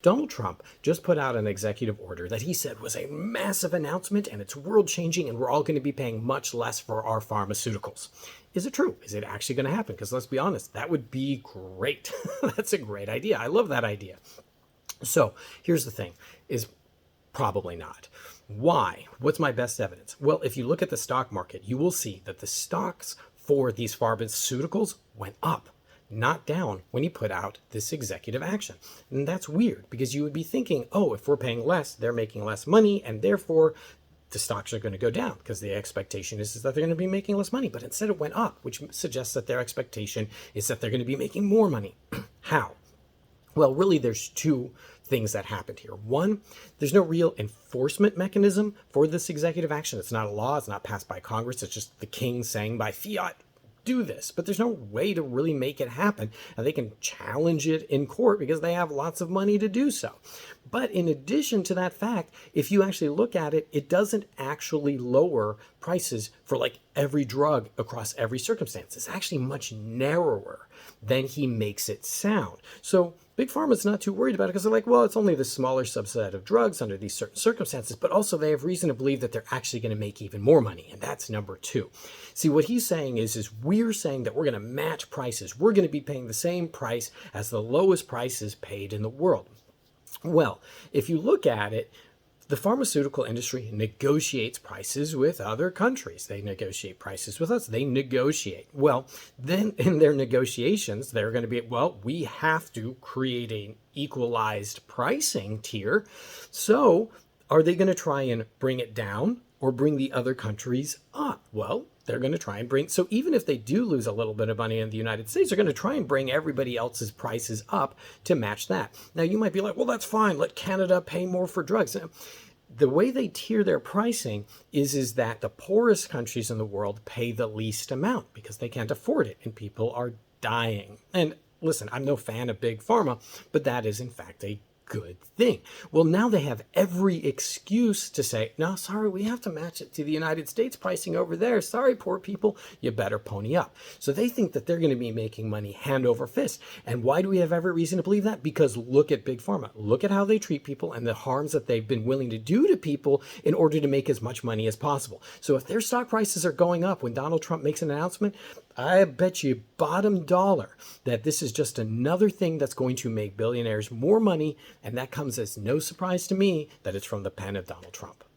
Donald Trump just put out an executive order that he said was a massive announcement and it's world changing and we're all going to be paying much less for our pharmaceuticals. Is it true? Is it actually going to happen? Because let's be honest, that would be great. That's a great idea. I love that idea. So here's the thing is probably not. Why? What's my best evidence? Well, if you look at the stock market, you will see that the stocks for these pharmaceuticals went up, not down, when he put out this executive action. And that's weird because you would be thinking, oh, if we're paying less, they're making less money, and therefore the stocks are going to go down because the expectation is that they're going to be making less money. But instead it went up, which suggests that their expectation is that they're going to be making more money. How? Well, really, there's two things that happened here. One, there's no real enforcement mechanism for this executive action. It's not a law. It's not passed by Congress. It's just the king saying by fiat, do this. But there's no way to really make it happen. And they can challenge it in court because they have lots of money to do so. But in addition to that fact, if you actually look at it, it doesn't actually lower prices for like every drug across every circumstance. It's actually much narrower than he makes it sound. So Big Pharma's not too worried about it because they're like, well, it's only the smaller subset of drugs under these certain circumstances, but also they have reason to believe that they're actually going to make even more money. And that's number two. See, what he's saying is we're saying that we're going to match prices. We're going to be paying the same price as the lowest prices paid in the world. Well, if you look at it, the pharmaceutical industry negotiates prices with other countries. They negotiate prices with us. They negotiate. Well, then in their negotiations, they're going to be, well, we have to create an equalized pricing tier. So are they going to try and bring it down or bring the other countries up? Well, they're going to try and bring, so even if they do lose a little bit of money in the United States, they're going to try and bring everybody else's prices up to match that. Now, you might be like, well, that's fine. Let Canada pay more for drugs. The way they tier their pricing is that the poorest countries in the world pay the least amount because they can't afford it and people are dying. And listen, I'm no fan of Big Pharma, but that is in fact a good thing. Well, now they have every excuse to say, no, sorry, we have to match it to the United States pricing over there. Sorry, poor people, you better pony up. So they think that they're going to be making money hand over fist. And why do we have every reason to believe that? Because look at Big Pharma. Look at how they treat people and the harms that they've been willing to do to people in order to make as much money as possible. So if their stock prices are going up when Donald Trump makes an announcement, I bet you bottom dollar that this is just another thing that's going to make billionaires more money, and that comes as no surprise to me that it's from the pen of Donald Trump.